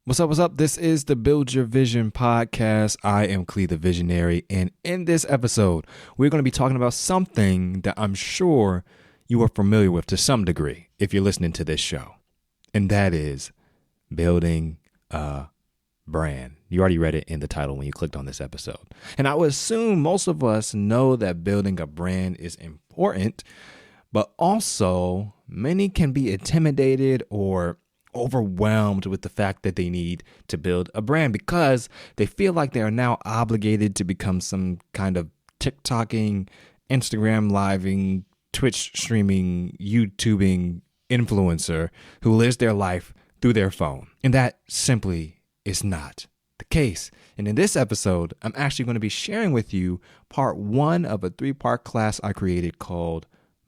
What's up? What's up? This is the Build Your Vision podcast. I am Clee, the visionary. And in this episode, we're going to be talking about something that I'm sure you are familiar with to some degree if you're listening to this show. And that is building a brand. You already read it in the title when you clicked on this episode. And I would assume most of us know that building a brand is important, but also many can be intimidated or overwhelmed with the fact that they need to build a brand because they feel like they are now obligated to become some kind of TikToking, Instagram living, Twitch streaming, YouTubing influencer who lives their life through their phone. And that simply is not the case. And in this episode, I'm actually going to be sharing with you part one of a 3-part class I created called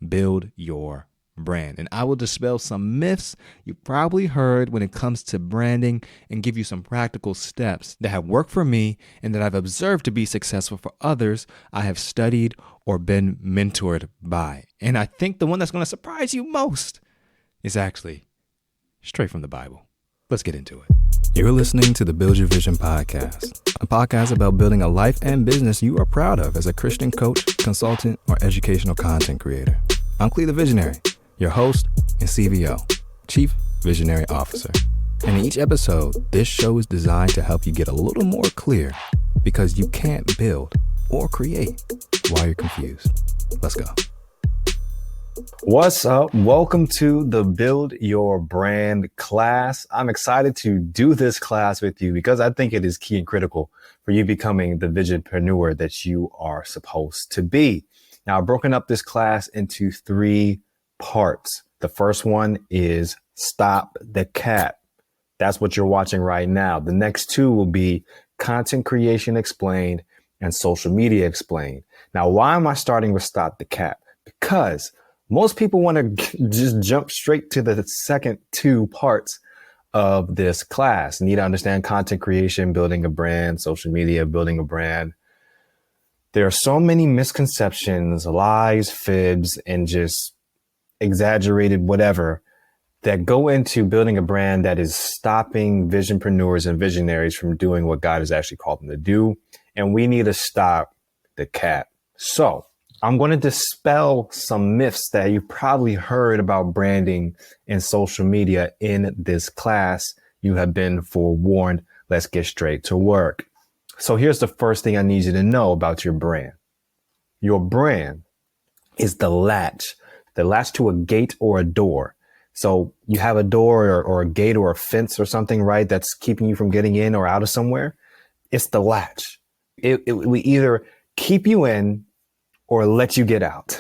Build Your Brand. And I will dispel some myths you probably heard when it comes to branding and give you some practical steps that have worked for me and that I've observed to be successful for others I have studied or been mentored by. And I think the one that's going to surprise you most is actually straight from the Bible. Let's get into it. You're listening to the Build Your Vision podcast, a podcast about building a life and business you are proud of as a Christian coach, consultant, or educational content creator. I'm Clee the Visionary, your host and CVO, Chief Visionary Officer. And in each episode, this show is designed to help you get a little more clear because you can't build or create while you're confused. Let's go. What's up? Welcome to the Build Your Brand class. I'm excited to do this class with you because I think it is key and critical for you becoming the visionpreneur that you are supposed to be. Now, I've broken up this class into 3 parts. The first one is Stop the Cap. That's what you're watching right now. The next 2 will be Content Creation Explained and Social Media Explained. Now, why am I starting with Stop the Cap? Because most people want to just jump straight to the second 2 parts of this class. You need to understand content creation, building a brand, social media, building a brand. There are so many misconceptions, lies, fibs, and just exaggerated whatever that go into building a brand that is stopping visionpreneurs and visionaries from doing what God has actually called them to do. And we need to stop the cap. So I'm going to dispel some myths that you probably heard about branding and social media in this class. You have been forewarned. Let's get straight to work. So here's the first thing I need you to know about your brand. Your brand is the latch to a gate or a door. So you have a door or a gate or a fence or something, right? That's keeping you from getting in or out of somewhere. It's the latch. It will either keep you in or let you get out.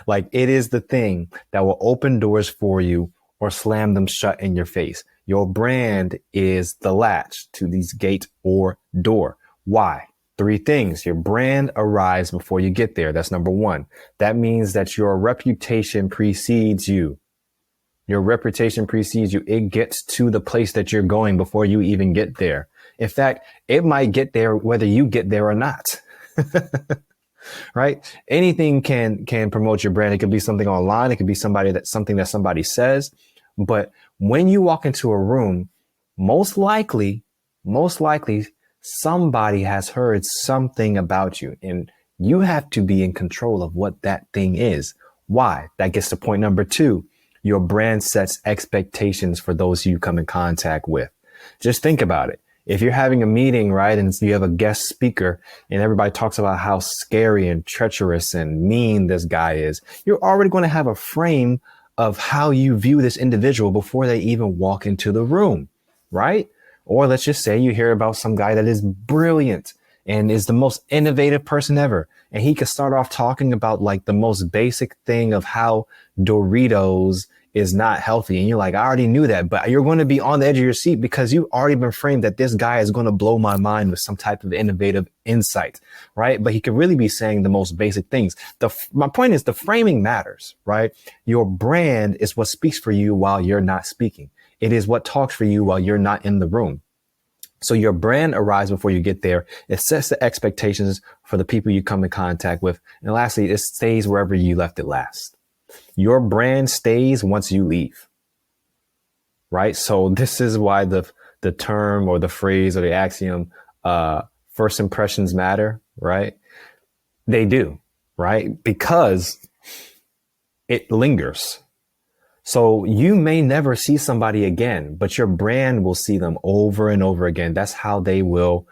Like it is the thing that will open doors for you or slam them shut in your face. Your brand is the latch to these gate or door. Why? 3 things. Your brand arrives before you get there. That's number 1. That means that your reputation precedes you. Your reputation precedes you. It gets to the place that you're going before you even get there. In fact, it might get there whether you get there or not. Right? Anything can promote your brand. It could be something online. It could be something that somebody says. But when you walk into a room, most likely, somebody has heard something about you, and you have to be in control of what that thing is. Why? That gets to point number 2. Your brand sets expectations for those you come in contact with. Just think about it. If you're having a meeting, right, and you have a guest speaker and everybody talks about how scary and treacherous and mean this guy is, you're already going to have a frame of how you view this individual before they even walk into the room, right? Or let's just say you hear about some guy that is brilliant and is the most innovative person ever. And he could start off talking about like the most basic thing of how Doritos is not healthy. And you're like, I already knew that, but you're going to be on the edge of your seat because you've already been framed that this guy is going to blow my mind with some type of innovative insight, right? But he could really be saying the most basic things. My point is the framing matters, right? Your brand is what speaks for you while you're not speaking. It is what talks for you while you're not in the room. So your brand arrives before you get there. It sets the expectations for the people you come in contact with. And lastly, it stays wherever you left it last. Your brand stays once you leave, right? So this is why the the term or the phrase or the axiom, first impressions matter, right? They do, right? Because it lingers. So you may never see somebody again, but your brand will see them over and over again. That's how they will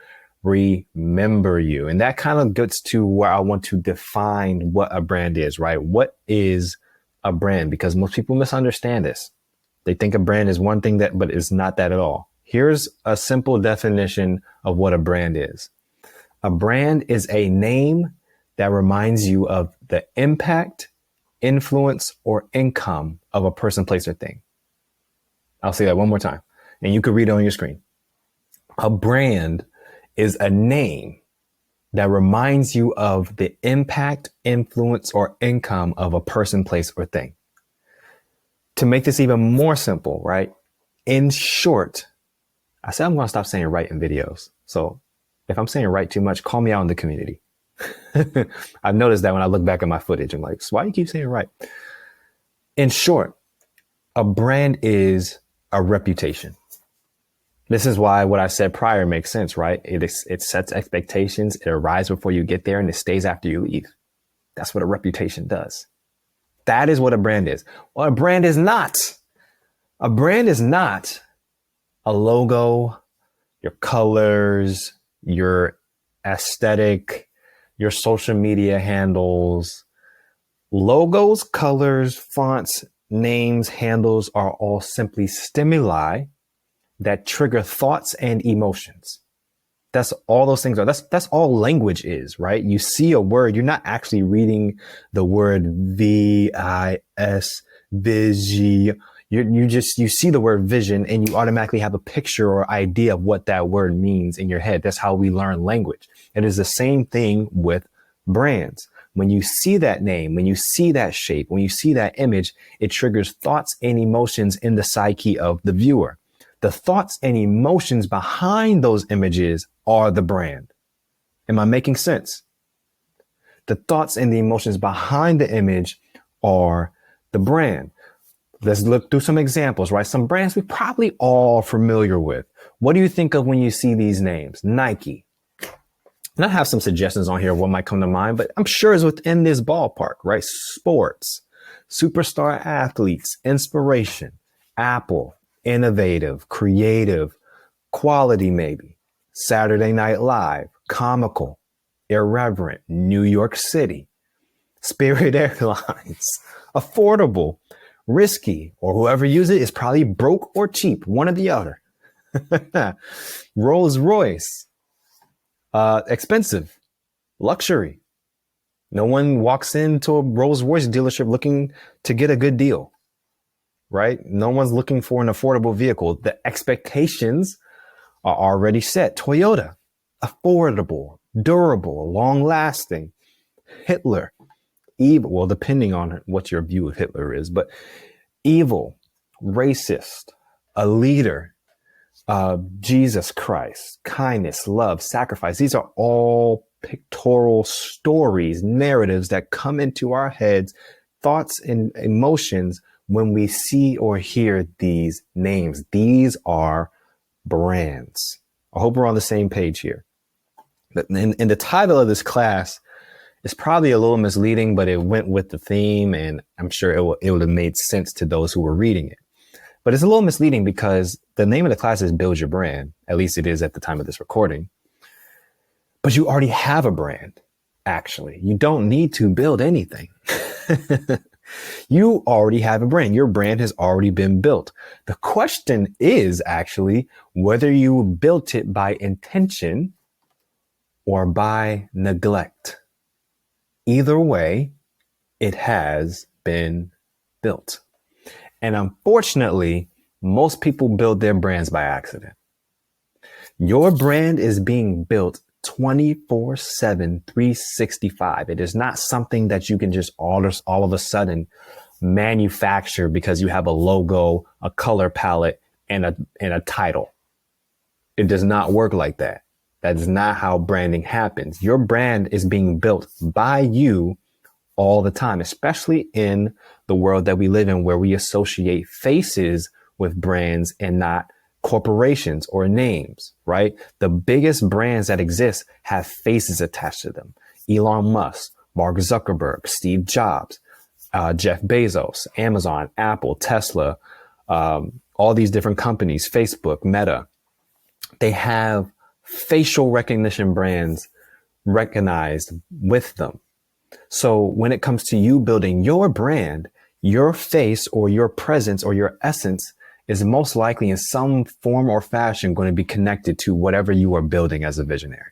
remember you. And that kind of gets to where I want to define what a brand is, right? What is a brand? Because most people misunderstand this. They think a brand is one thing but it's not that at all. Here's a simple definition of what a brand is. A brand is a name that reminds you of the impact, influence, or income of a person, place, or thing. I'll say that one more time, and you can read it on your screen. A brand is a name that reminds you of the impact, influence, or income of a person, place, or thing. To make this even more simple, right? In short, I said I'm going to stop saying right in videos. So if I'm saying right too much, call me out in the community. I've noticed that when I look back at my footage, I'm like, so why do you keep saying right? In short, a brand is a reputation. This is why what I said prior makes sense, right? It sets expectations. It arrives before you get there and it stays after you leave. That's what a reputation does. That is what a brand is. Well, a brand is not. A brand is not a logo, your colors, your aesthetic, your social media handles. Logos, colors, fonts, names, handles are all simply stimuli that trigger thoughts and emotions. That's all those things are. That's all language is, right? You see a word, you're not actually reading the word V-I-S, vision. You see the word vision and you automatically have a picture or idea of what that word means in your head. That's how we learn language. It is the same thing with brands. When you see that name, when you see that shape, when you see that image, it triggers thoughts and emotions in the psyche of the viewer. The thoughts and emotions behind those images are the brand. Am I making sense? The thoughts and the emotions behind the image are the brand. Let's look through some examples, right? Some brands we probably all familiar with. What do you think of when you see these names? Nike. And I have some suggestions on here of what might come to mind, but I'm sure it's within this ballpark, right? Sports, superstar athletes, inspiration, Apple, innovative, creative, quality maybe, Saturday Night Live, comical, irreverent, New York City, Spirit Airlines, affordable, risky, or whoever uses it is probably broke or cheap, one or the other. Rolls Royce, expensive, luxury. No one walks into a Rolls Royce dealership looking to get a good deal, right? No one's looking for an affordable vehicle. The expectations are already set. Toyota, affordable, durable, long lasting. Hitler, evil, well, depending on what your view of Hitler is, but evil, racist, a leader, Jesus Christ, kindness, love, sacrifice. These are all pictorial stories, narratives that come into our heads, thoughts and emotions when we see or hear these names. These are brands. I hope we're on the same page here. And the title of this class is probably a little misleading, but it went with the theme, and I'm sure it would have made sense to those who were reading it. But it's a little misleading because the name of the class is Build Your Brand. At least it is at the time of this recording. But you already have a brand, actually. You don't need to build anything. You already have a brand. Your brand has already been built. The question is actually whether you built it by intention or by neglect. Either way, it has been built. And unfortunately, most people build their brands by accident. Your brand is being built 24/7, 365. It is not something that you can just all of a sudden manufacture because you have a logo, a color palette, and a title. It does not work like that. That is not how branding happens. Your brand is being built by you all the time, especially in the world that we live in, where we associate faces with brands and not corporations or names, right? The biggest brands that exist have faces attached to them. Elon Musk, Mark Zuckerberg, Steve Jobs, Jeff Bezos, Amazon, Apple, Tesla, all these different companies, Facebook, Meta, they have facial recognition brands recognized with them. So when it comes to you building your brand, your face or your presence or your essence is most likely in some form or fashion going to be connected to whatever you are building as a visionary.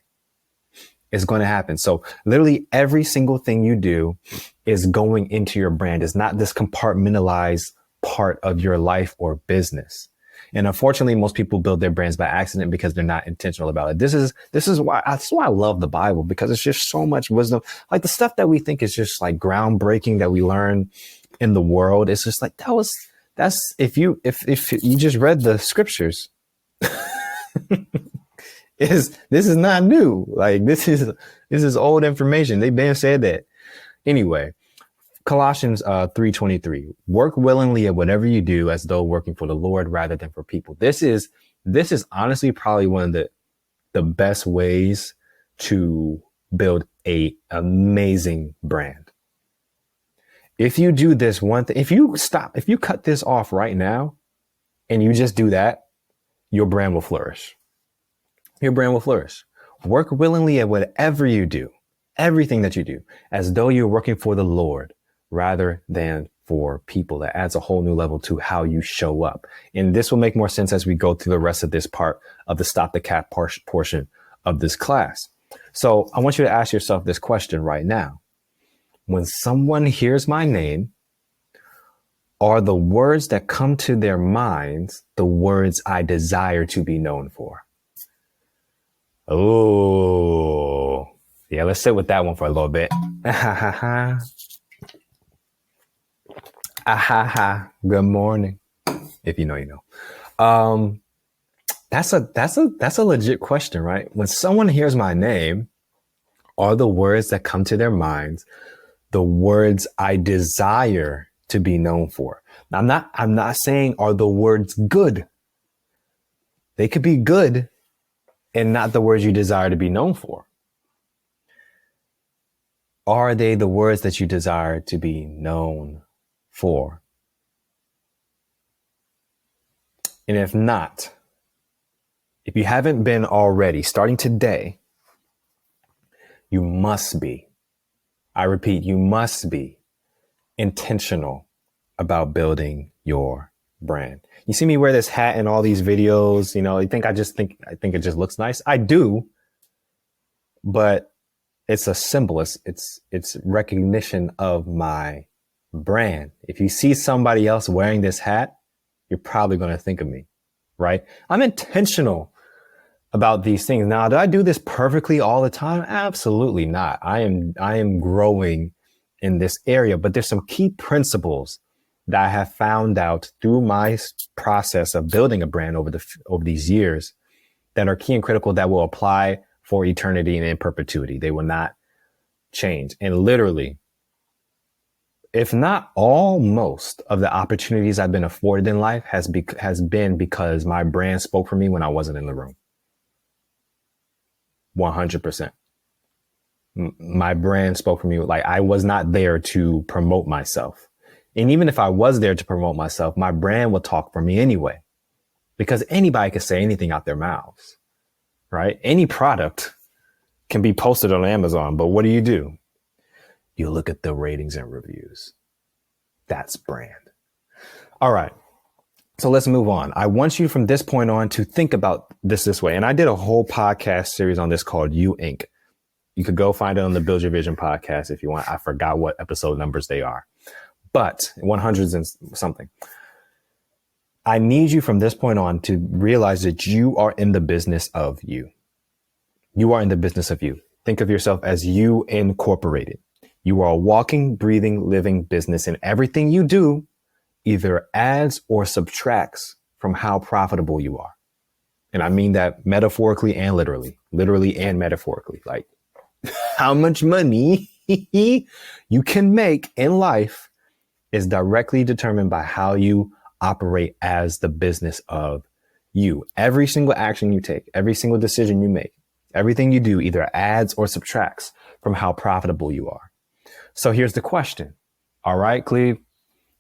It's going to happen. So literally every single thing you do is going into your brand. It's not this compartmentalized part of your life or business. And unfortunately, most people build their brands by accident because they're not intentional about it. This is why I love the Bible, because it's just so much wisdom. Like the stuff that we think is just like groundbreaking that we learn in the world. It's just like, that's if you just read the scriptures, this is not new. Like this is old information. They've been said that. Anyway, Colossians 3:23. Work willingly at whatever you do as though working for the Lord rather than for people. This is honestly probably one of the best ways to build a amazing brand. If you do this one thing, if you cut this off right now and you just do that, your brand will flourish. Your brand will flourish. Work willingly at whatever you do, everything that you do, as though you're working for the Lord rather than for people. That adds a whole new level to how you show up. And this will make more sense as we go through the rest of this part of the Stop the Cap portion of this class. So I want you to ask yourself this question right now. When someone hears my name, are the words that come to their minds the words I desire to be known for? Oh, yeah, let's sit with that one for a little bit. Good morning. If you know, you know. That's a legit question, right? When someone hears my name, are the words that come to their minds the words I desire to be known for? Now, I'm not saying are the words good. They could be good and not the words you desire to be known for. Are they the words that you desire to be known for? And if not, if you haven't been already, starting today, you must be. I repeat, you must be intentional about building your brand. You see me wear this hat in all these videos, you know, I think it just looks nice. I do, but it's a symbol. It's recognition of my brand. If you see somebody else wearing this hat, you're probably going to think of me, right? I'm intentional about these things. Now, do I do this perfectly all the time? Absolutely not. I am growing in this area, but there's some key principles that I have found out through my process of building a brand over these years that are key and critical that will apply for eternity and in perpetuity. They will not change. And literally, if not all, most of the opportunities I've been afforded in life has been because my brand spoke for me when I wasn't in the room. 100%. My brand spoke for me. Like I was not there to promote myself. And even if I was there to promote myself, my brand will talk for me anyway, because anybody can say anything out their mouths, right? Any product can be posted on Amazon, but what do? You look at the ratings and reviews. That's brand. All right. So let's move on. I want you from this point on to think about this way. And I did a whole podcast series on this called You Inc. You could go find it on the Build Your Vision podcast if you want. I forgot what episode numbers they are, but 100s and something. I need you from this point on to realize that you are in the business of you. You are in the business of you. Think of yourself as you incorporated. You are a walking, breathing, living business, and everything you do either adds or subtracts from how profitable you are. And I mean that metaphorically and literally and metaphorically. Like how much money you can make in life is directly determined by how you operate as the business of You, every single action you take, every single decision you make, everything you do either adds or subtracts from how profitable you are. So here's the question. All right, Clee,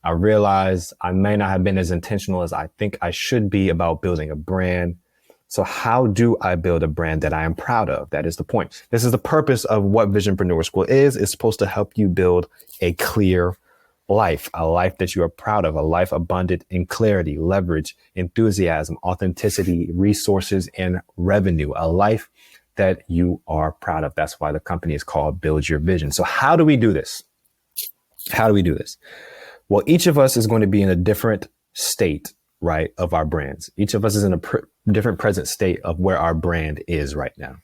I realize I may not have been as intentional as I think I should be about building a brand. So how do I build a brand that I am proud of? That is the point. This is the purpose of what Visionpreneur School is. It's supposed to help you build a clear life, a life that you are proud of, a life abundant in clarity, leverage, enthusiasm, authenticity, resources, and revenue, a life that you are proud of. That's why the company is called Build Your Vision. So how do we do this? How do we do this? Well, each of us is going to be in a different state, right, of our brands. Each of us is in a different present state of where our brand is right now.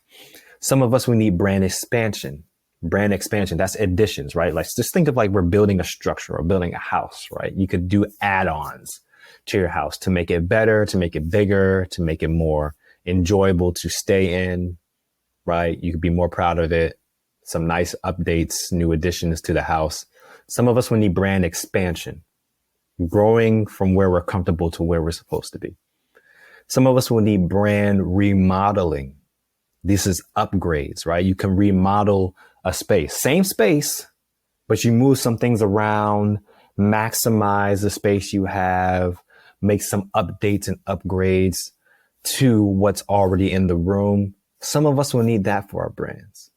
Some of us, we need brand expansion. Brand expansion, that's additions, right? Like, just think of like we're building a structure or building a house, right? You could do add-ons to your house to make it better, to make it bigger, to make it more enjoyable to stay in, right? You could be more proud of it. Some nice updates, new additions to the house. Some of us will need brand expansion, growing from where we're comfortable to where we're supposed to be. Some of us will need brand remodeling. This is upgrades, right? You can remodel a space, same space, but you move some things around, maximize the space you have, make some updates and upgrades to what's already in the room. Some of us will need that for our brands.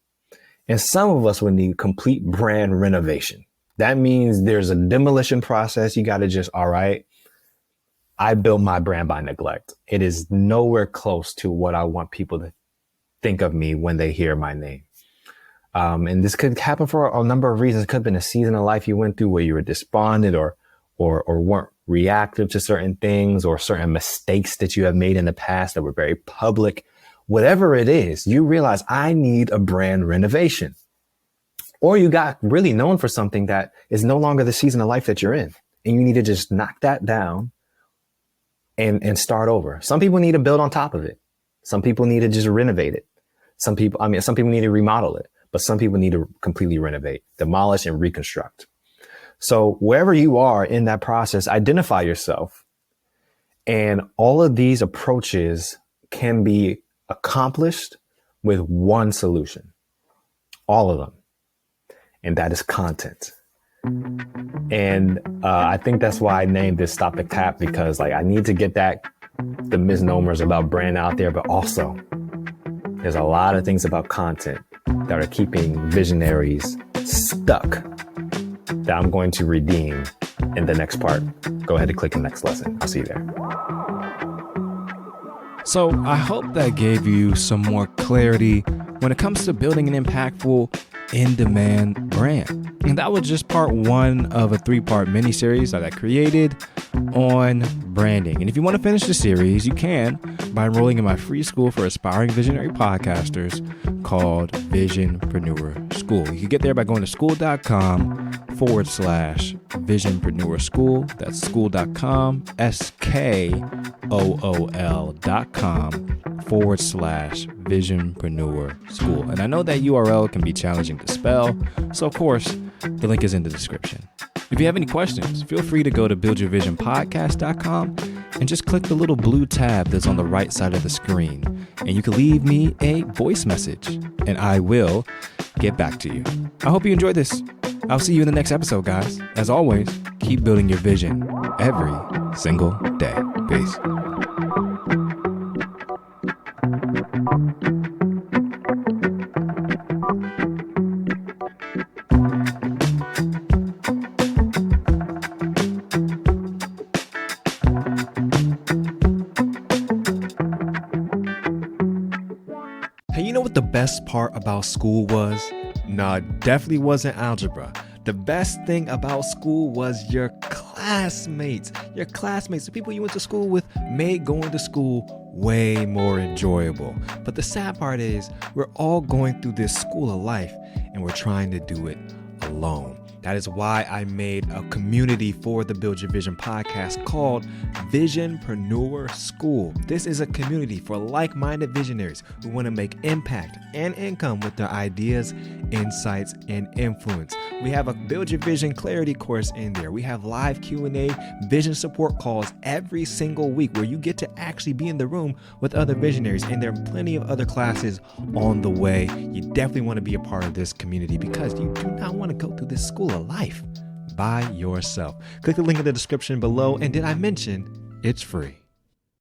And some of us will need complete brand renovation. That means there's a demolition process. You got to just, all right, I built my brand by neglect. It is nowhere close to what I want people to think of me when they hear my name. And this could happen for a number of reasons. It could have been a season of life you went through where you were despondent or weren't reactive to certain things, or certain mistakes that you have made in the past that were very public. Whatever it is, you realize I need a brand renovation. Or you got really known for something that is no longer the season of life that you're in, and you need to just knock that down and start over. Some people need to build on top of it. Some people need to just renovate it. Some people need to remodel it, but some people need to completely renovate, demolish, and reconstruct. So wherever you are in that process, identify yourself. And all of these approaches can be accomplished with one solution. All of them. And that is content. And I think that's why I named this Stop the Cap, because like I need to get the misnomers about brand out there, but also there's a lot of things about content that are keeping visionaries stuck that I'm going to redeem in the next part. Go ahead and click the next lesson. I'll see you there. So I hope that gave you some more clarity when it comes to building an impactful, in-demand brand. And that was just part one of a 3-part mini-series that I created on branding. And if you want to finish the series, you can by enrolling in my free school for aspiring visionary podcasters called Visionpreneur School. You can get there by going to school.com/Visionpreneur School. That's school.com, SKOOL.com/Visionpreneur School. And I know that URL can be challenging to spell, so of course, the link is in the description. If you have any questions, feel free to go to buildyourvisionpodcast.com and just click the little blue tab that's on the right side of the screen. And you can leave me a voice message and I will get back to you. I hope you enjoyed this. I'll see you in the next episode, guys. As always, keep building your vision every single day. Peace. Hey, you know what the best part about school was? No, it definitely wasn't algebra. The best thing about school was your classmates. Your classmates, the people you went to school with, made going to school way more enjoyable. But the sad part is we're all going through this school of life and we're trying to do it alone. That is why I made a community for the Build Your Vision podcast called Visionpreneur School. This is a community for like-minded visionaries who want to make impact and income with their ideas, insights, and influence. We have a Build Your Vision Clarity course in there. We have live Q&A, vision support calls every single week where you get to actually be in the room with other visionaries. And there are plenty of other classes on the way. You definitely want to be a part of this community because you do not want to go through this school of life by yourself. Click the link in the description below. And did I mention it's free?